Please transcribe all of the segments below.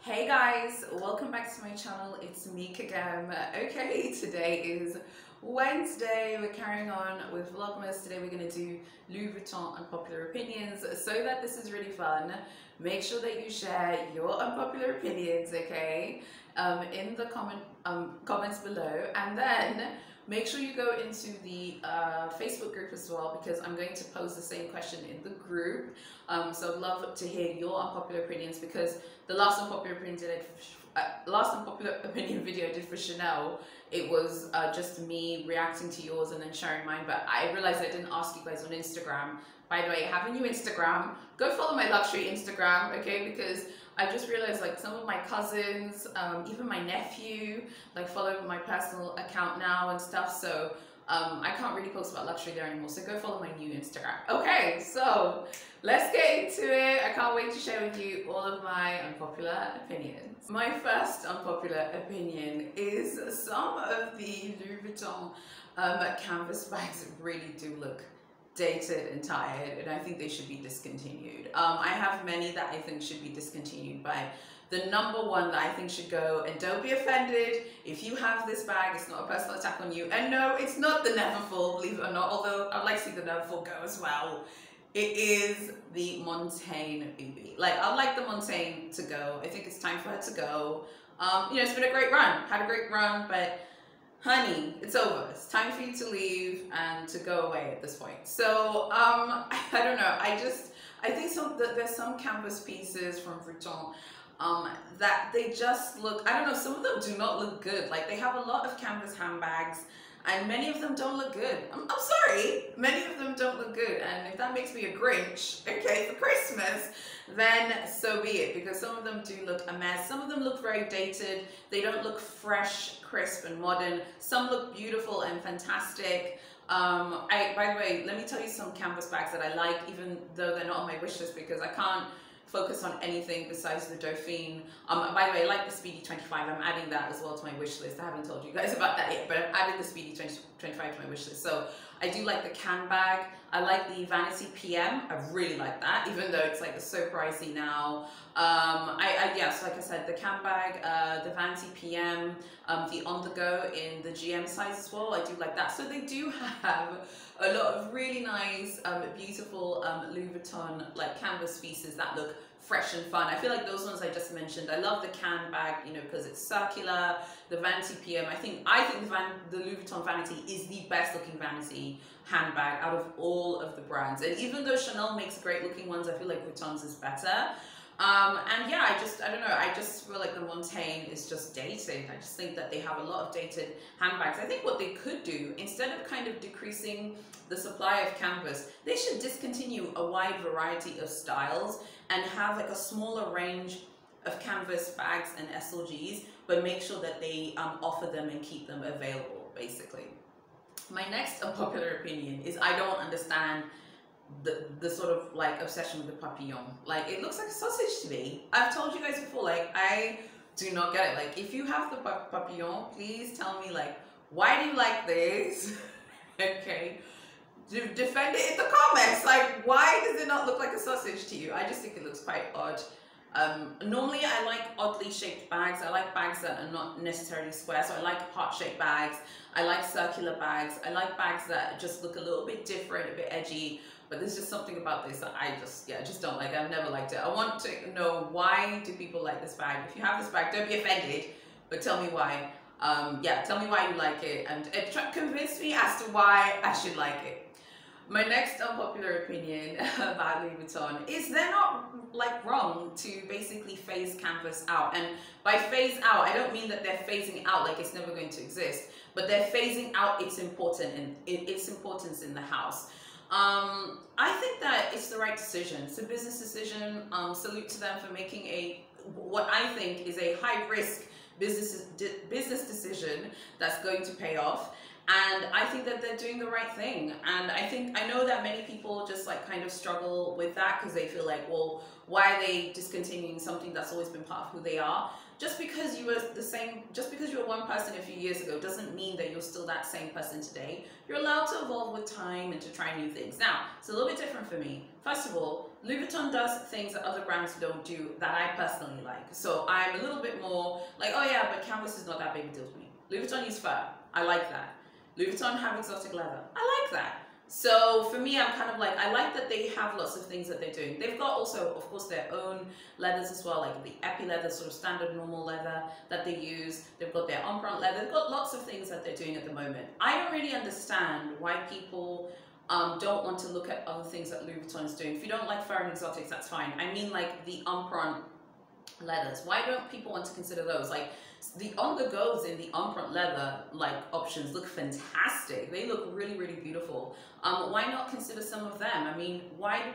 Hey guys, welcome back to my channel. It's me again. Okay, today is Wednesday. We're carrying on with Vlogmas. Today we're going to do Louis Vuitton Unpopular Opinions. So that this is really fun, make sure that you share your unpopular opinions, okay, in the comments below, and then make sure you go into the Facebook group as well, because I'm going to pose the same question in the group. So I'd love to hear your unpopular opinions, because the last unpopular opinion video I did for Chanel, it was just me reacting to yours and then sharing mine. But I realized I didn't ask you guys on Instagram. By the way, I have a new Instagram. Go follow my luxury Instagram, okay? Because I just realized like some of my cousins, even my nephew, like follow my personal account now and stuff. So I can't really post about luxury there anymore. So go follow my new Instagram. Okay, so let's get into it. I can't wait to share with you all of my unpopular opinions. My first unpopular opinion is some of the Louis Vuitton canvas bags really do look dated and tired, and I think they should be discontinued. I have many that I think should be discontinued, but the number one that I think should go, and don't be offended if you have this bag, it's not a personal attack on you, and no, it's not the Neverfull, believe it or not, although I'd like to see the Neverfull go as well. It is the Montaigne Ubi. Like, I'd like the Montaigne to go. I think it's time for her to go. You know, it's been a great run, had a great run, but honey, it's over. It's time for you to leave and to go away at this point. So I don't know. I think there's some canvas pieces from Vuitton that they just look, I don't know, some of them do not look good. Like, they have a lot of canvas handbags and many of them don't look good. I'm sorry, many of them don't look good. And if that makes me a Grinch, okay, for Christmas, then so be it, because some of them do look a mess. Some of them look very dated. They don't look fresh, crisp, and modern. Some look beautiful and fantastic. By the way, let me tell you some canvas bags that I like, even though they're not on my wish list, because I can't focus on anything besides the Dauphine. By the way, I like the Speedy 25. I'm adding that as well to my wish list. I haven't told you guys about that yet, but I'm adding the Speedy 25 to my wish list. So I do like the can bag. I like the Vanity PM. I really like that, even though it's like so pricey now. Yes, like I said, the can bag, the Vanity PM, the on the go in the GM size as well. I do like that. So they do have a lot of really nice, beautiful Louis Vuitton like canvas pieces that look fresh and fun. I feel like those ones I just mentioned. I love the can bag, you know, because it's circular. The Vanity PM, I think the Louis Vuitton Vanity is the best looking vanity handbag out of all of the brands. And even though Chanel makes great looking ones, I feel like Vuitton's is better. And yeah, I don't know, I just feel like the Montaigne is just dated. I just think that they have a lot of dated handbags. I think what they could do, instead of kind of decreasing the supply of canvas, they should discontinue a wide variety of styles and have like a smaller range of canvas bags and SLGs, but make sure that they offer them and keep them available, basically. My next unpopular opinion is I don't understand the sort of like obsession with the Papillon. Like, it looks like a sausage to me. I've told you guys before, like, I do not get it. Like, if you have the Papillon, please tell me, like, why do you like this? Okay, defend it in the comments. Like, why does it not look like a sausage to you? I just think it looks quite odd. Normally I like oddly shaped bags. I like bags that are not necessarily square. So I like heart-shaped bags. I like circular bags. I like bags that just look a little bit different, a bit edgy. But there's just something about this that I just don't like. I've never liked it. I want to know, why do people like this bag? If you have this bag, don't be offended, but tell me why. Yeah, tell me why you like it, and convince me as to why I should like it. My next unpopular opinion about Louis Vuitton is they're not like wrong to basically phase canvas out. And by phase out, I don't mean that they're phasing out like it's never going to exist, but they're phasing out its importance in the house. I think that it's the right decision. It's a business decision. Salute to them for making what I think is a high risk business decision that's going to pay off. And I think that they're doing the right thing. And I know that many people just like kind of struggle with that, because they feel like, well, why are they discontinuing something that's always been part of who they are? Just because you were one person a few years ago doesn't mean that you're still that same person today. You're allowed to evolve with time and to try new things. Now, it's a little bit different for me. First of all, Louis Vuitton does things that other brands don't do that I personally like. So I'm a little bit more like, oh yeah, but canvas is not that big a deal to me. Louis Vuitton use fur. I like that. Louis Vuitton have exotic leather. I like that. So for me, I'm kind of like, I like that they have lots of things that they're doing. They've got also, of course, their own leathers as well, like the epi leather, sort of standard normal leather that they use. They've got their empreinte leather. They've got lots of things that they're doing at the moment. I don't really understand why people don't want to look at other things that Louis Vuitton is doing. If you don't like fur and exotics, that's fine. I mean, like the empreinte leathers. Why don't people want to consider those? Like the on-the-goes in the empreinte leather like options look fantastic. They look really, really beautiful. Why not consider some of them? I mean, why are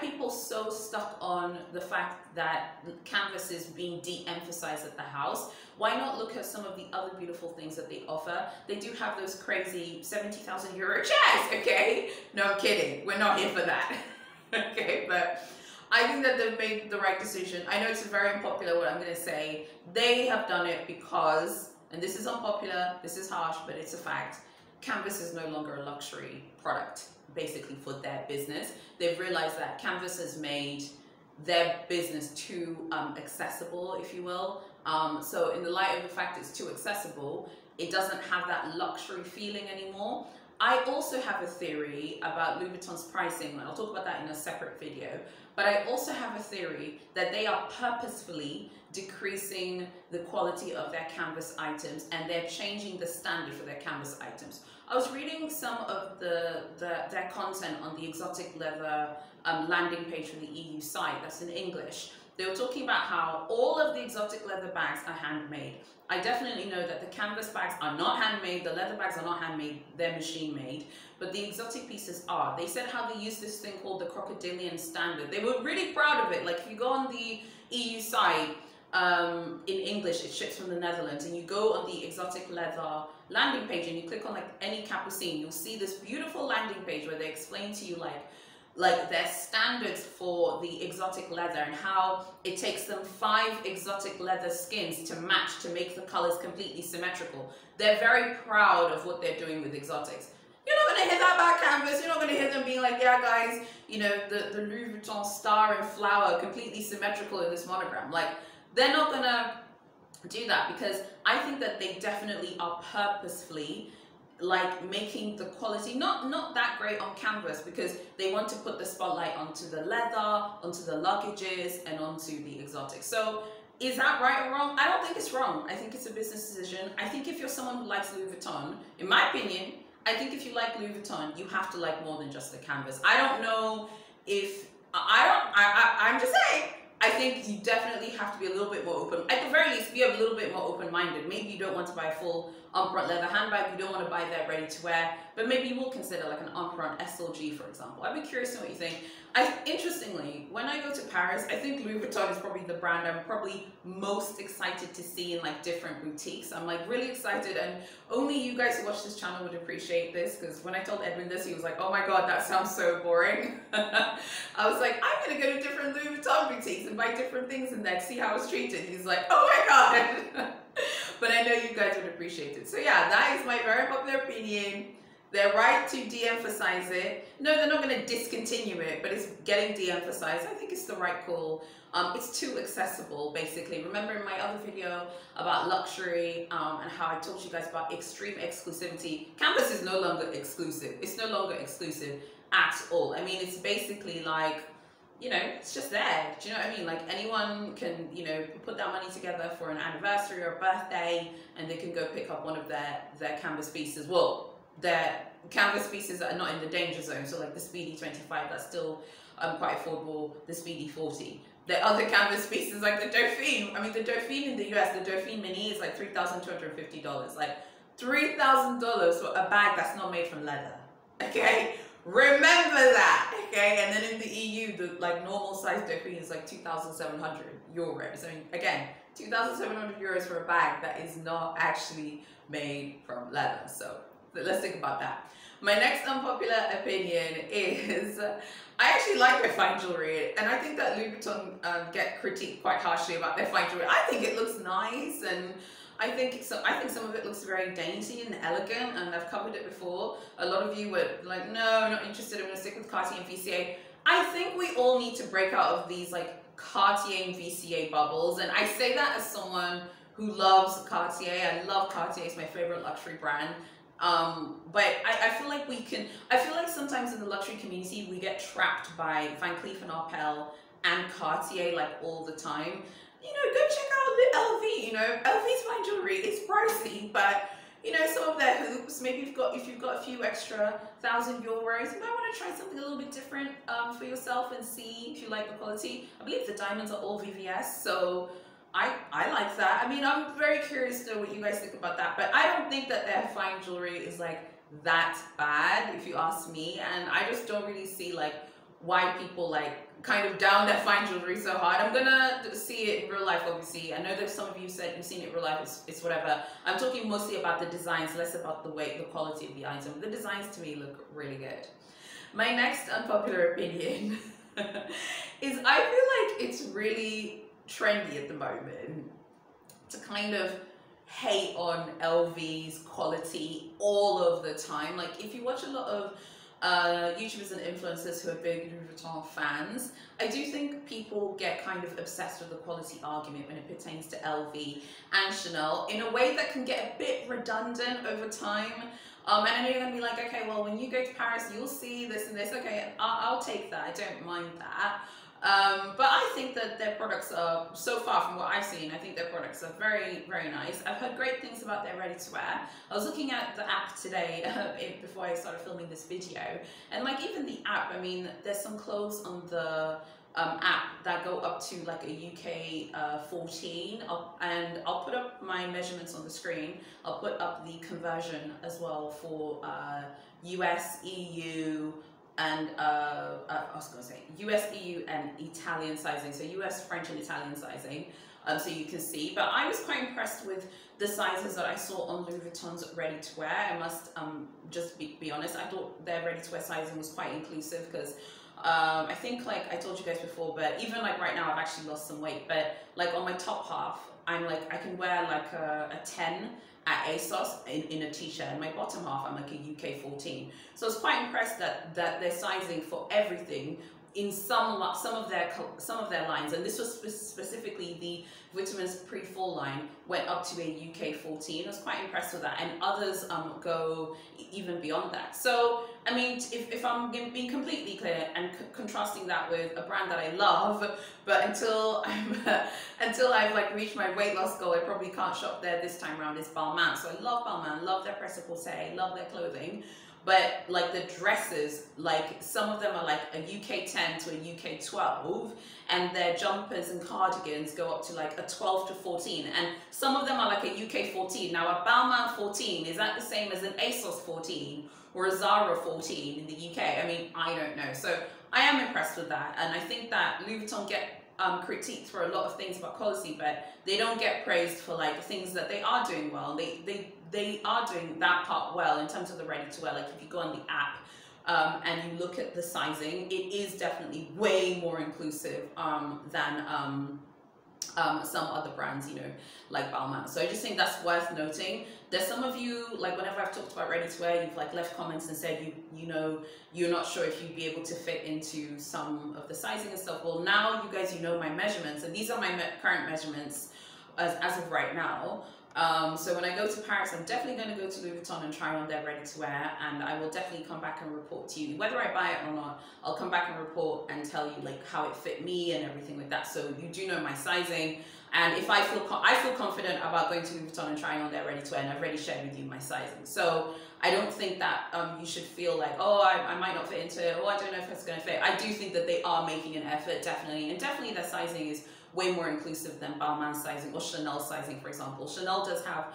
people so stuck on the fact that canvas is being de-emphasized at the house? Why not look at some of the other beautiful things that they offer? They do have those crazy 70,000 euro chairs, okay? No, I'm kidding. We're not here for that. Okay, but I think that they've made the right decision. I know it's very unpopular what I'm going to say. They have done it because, and this is unpopular, this is harsh, but it's a fact, canvas is no longer a luxury product, basically, for their business. They've realized that canvas has made their business too accessible, if you will. So in the light of the fact it's too accessible, it doesn't have that luxury feeling anymore. I also have a theory about Louis Vuitton's pricing, and I'll talk about that in a separate video, but I also have a theory that they are purposefully decreasing the quality of their canvas items, and they're changing the standard for their canvas items. I was reading some of their content on the exotic leather landing page for the EU site, that's in English. They were talking about how all of the exotic leather bags are handmade. I definitely know that the canvas bags are not handmade, the leather bags are not handmade, they're machine made, but the exotic pieces are. They said how they use this thing called the crocodilian standard. They were really proud of it. Like if you go on the EU site, in English, it ships from the Netherlands, and you go on the exotic leather landing page and you click on like any capucine, you'll see this beautiful landing page where they explain to you like their standards for the exotic leather and how it takes them 5 exotic leather skins to match to make the colors completely symmetrical. They're very proud of what they're doing with exotics. You're not going to hear that about canvas. You're not going to hear them being like, yeah guys, you know, the Louis Vuitton star and flower completely symmetrical in this monogram. Like, they're not going to do that, because I think that they definitely are purposefully like making the quality not that great on canvas, because they want to put the spotlight onto the leather, onto the luggages, and onto the exotics. So is that right or wrong? I don't think it's wrong. I think it's a business decision. I think if you're someone who likes Louis Vuitton, in my opinion, I think if you like Louis Vuitton, you have to like more than just the canvas. I don't know if I'm just saying, I think you definitely have to be a little bit more open. At the very least, be a little bit more open-minded. Maybe you don't want to buy a full empreinte leather handbag, you don't want to buy that ready to wear, but maybe you will consider like an empreinte SLG, for example. I'd be curious to know what you think. Interestingly, when I go to Paris, I think Louis Vuitton is probably the brand I'm probably most excited to see in like different boutiques. I'm like really excited, and only you guys who watch this channel would appreciate this, because when I told Edwin this, he was like, oh my god, that sounds so boring. I was like, I'm gonna go to different Louis Vuitton boutiques and buy different things in there to see how it's treated. He's like, oh my god. But I know you guys would appreciate it. So yeah, that is my very popular opinion. They're right to de-emphasize it. No, they're not going to discontinue it, but it's getting de-emphasized. I think it's the right call. It's too accessible, basically. Remember in my other video about luxury and how I told you guys about extreme exclusivity, canvas is no longer exclusive. It's no longer exclusive at all. I mean, it's basically like, you know, it's just there. Do you know what I mean? Like anyone can, you know, put that money together for an anniversary or a birthday, and they can go pick up one of their canvas pieces. Well, their canvas pieces that are not in the danger zone. So like the Speedy 25, that's still quite affordable. The Speedy 40. The other canvas pieces like the Dauphine. I mean, the Dauphine in the US, the Dauphine Mini is like $3,250. Like $3,000 for a bag that's not made from leather. Okay? Remember that, okay? And then in the EU, the like normal size Dauphine is like 2,700 euros. I mean, again, 2,700 euros for a bag that is not actually made from leather. So let's think about that. My next unpopular opinion is I actually like their fine jewelry, and I think that Louis Vuitton get critiqued quite harshly about their fine jewelry. I think it looks nice, and I think some of it looks very dainty and elegant, and I've covered it before. A lot of you were like, no, not interested, I'm going to stick with Cartier and VCA. I think we all need to break out of these like Cartier and VCA bubbles, and I say that as someone who loves Cartier. I love Cartier; it's my favorite luxury brand. But I feel like I feel like sometimes in the luxury community we get trapped by Van Cleef and Arpels and Cartier like all the time. You know, go check out the LV. You know, LV's fine jewelry. It's pricey, but you know, some of their hoops. Maybe if you've got a few extra thousand euros, you might want to try something a little bit different for yourself and see if you like the quality. I believe the diamonds are all VVS, so I like that. I mean, I'm very curious to know what you guys think about that, but I don't think that their fine jewelry is like that bad, if you ask me, and I just don't really see like why people like kind of down their fine jewelry so hard. I'm gonna see it in real life, obviously. I know that some of you said you've seen it in real life, it's whatever. I'm talking mostly about the designs, less about the weight, the quality of the item. The designs to me look really good. My next unpopular opinion is I feel like it's really trendy at the moment to kind of hate on LV's quality all of the time. Like if you watch a lot of YouTubers and influencers who are big Louis Vuitton fans, I do think people get kind of obsessed with the quality argument when it pertains to LV and Chanel in a way that can get a bit redundant over time. And I know you're going to be like, okay, well, when you go to Paris, you'll see this and this. Okay, I'll take that. I don't mind that. But I think that their products are, so far from what I've seen, I think their products are very, very nice. I've heard great things about their ready-to-wear. I was looking at the app today before I started filming this video, and like even the app, I mean, there's some clothes on the app that go up to like a UK 14, and I'll put up my measurements on the screen. I'll put up the conversion as well for US, EU, and I was going to say US, EU, and Italian sizing. So US, French, and Italian sizing, so you can see. But I was quite impressed with the sizes that I saw on Louis Vuitton's ready-to-wear. I must just be honest. I thought their ready-to-wear sizing was quite inclusive because I think, like I told you guys before, but even like right now I've actually lost some weight. But like on my top half, I'm like, I can wear like a 10 at ASOS in a t-shirt, and my bottom half I'm like a UK 14. So I was quite impressed that their sizing for everything in some of their lines, and this was specifically the Vitamins Pre-Fall line, went up to a UK 14. I was quite impressed with that, and others go even beyond that. So I mean, if I'm being completely clear and contrasting that with a brand that I love, but until I've like reached my weight loss goal, I probably can't shop there this time around, is Balmain. So I love Balmain, love their prêt-à-porter, love their clothing. But like the dresses, like some of them are like a UK 10 to a UK 12, and their jumpers and cardigans go up to like a 12 to 14, and some of them are like a UK 14. Now a Balmain 14, is that the same as an ASOS 14 or a Zara 14 in the UK? I mean, I don't know. So I am impressed with that, and I think that Louis Vuitton get critiqued for a lot of things about quality, but they don't get praised for like things that they are doing well. They are doing that part well in terms of the ready-to-wear. Like if you go on the app and you look at the sizing, it is definitely way more inclusive than some other brands, you know, like Balmain. So I just think that's worth noting. There's some of you, like whenever I've talked about ready-to-wear, you've like left comments and said you know you're not sure if you'd be able to fit into some of the sizing and stuff. Well, now you guys, you know my measurements, and these are my current measurements as of right now. So when I go to Paris, I'm definitely going to go to Louis Vuitton and try on their ready-to-wear, and I will definitely come back and report to you. Whether I buy it or not, I'll come back and report and tell you like how it fit me and everything like that, so you do know my sizing. And if I feel confident about going to Louis Vuitton and trying on their ready-to-wear, and I've already shared with you my sizing. So I don't think that you should feel like, oh, I might not fit into it, oh, I don't know if it's going to fit. I do think that they are making an effort, definitely, and definitely their sizing is way more inclusive than Balmain sizing or Chanel sizing, for example. Chanel does have,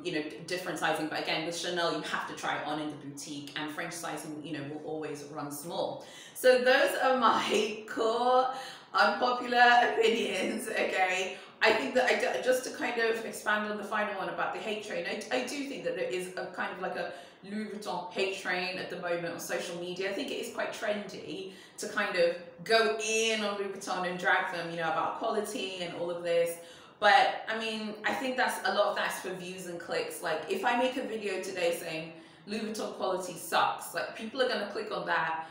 you know, different sizing, but again, with Chanel, you have to try it on in the boutique, and French sizing, you know, will always run small. So those are my core unpopular opinions, okay? I think that just to kind of expand on the final one about the hate train, I do think that there is a kind of like a Louis Vuitton hate train at the moment on social media. I think it is quite trendy to kind of go in on Louis Vuitton and drag them, you know, about quality and all of this. But I mean, I think that's a lot of that's for views and clicks. Like if I make a video today saying Louis Vuitton quality sucks, like people are going to click on that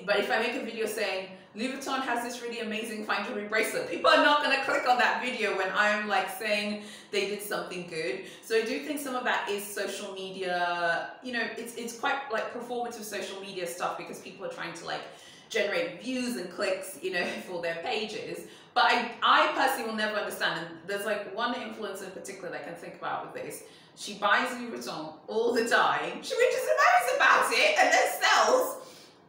But if I make a video saying Louis Vuitton has this really amazing fine jewelry bracelet, people are not going to click on that video when I'm like saying they did something good. So I do think some of that is social media, you know, it's quite like performative social media stuff, because people are trying to like generate views and clicks, you know, for their pages. But I personally will never understand. And there's like one influencer in particular that I can think about with this. She buys Louis Vuitton all the time. She just knows about it and then sells,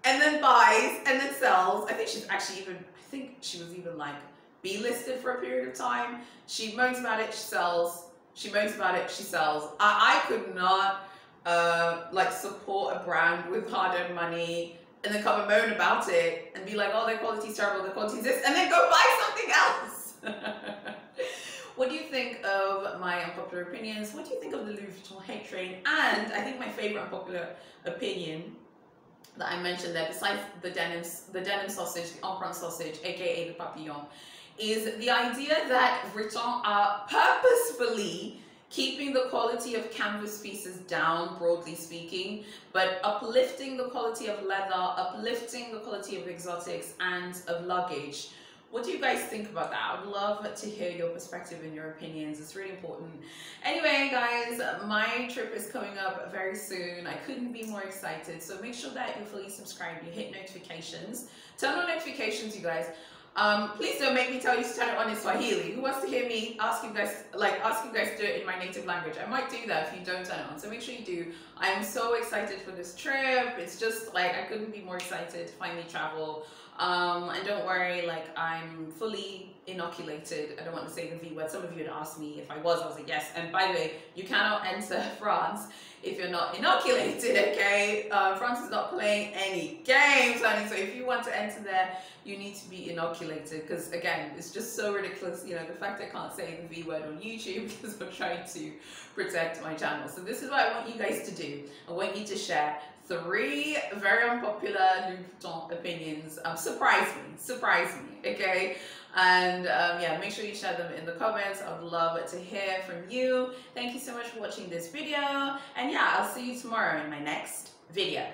and then buys and then sells. I think she's actually even, I think she was even like B-listed for a period of time. She moans about it, she sells. She moans about it, she sells. I could not like support a brand with hard-earned money and then come and moan about it and be like, oh, their quality's terrible, their quality's this, and then go buy something else. What do you think of my unpopular opinions? What do you think of the Louis Vuitton hate train? And I think my favorite unpopular opinion that I mentioned there, besides the denim sausage, the empreinte sausage, aka the Papillon, is the idea that Vuitton are purposefully keeping the quality of canvas pieces down, broadly speaking, but uplifting the quality of leather, uplifting the quality of exotics and of luggage. What do you guys think about that? I would love to hear your perspective and your opinions. It's really important. Anyway, guys, my trip is coming up very soon. I couldn't be more excited. So make sure that you're fully subscribed. You hit notifications. Turn on notifications, you guys. Please don't make me tell you to turn it on in Swahili. Who wants to hear me ask you guys to do it in my native language? I might do that if you don't turn it on. So make sure you do. I'm so excited for this trip. It's just like I couldn't be more excited to finally travel. And don't worry, like I'm fully inoculated. I don't want to say the V word. Some of you had asked me if I was like, yes. And by the way, you cannot enter France if you're not inoculated, okay? France is not playing any games, honey. So if you want to enter there, you need to be inoculated, because again, it's just so ridiculous, you know, the fact I can't say the V word on YouTube because I'm trying to protect my channel. So this is what I want you guys to do. I want you to share 3 very unpopular Louis Vuitton opinions. Surprise me, okay? And yeah, make sure you share them in the comments. I would love to hear from you. Thank you so much for watching this video, and yeah, I'll see you tomorrow in my next video.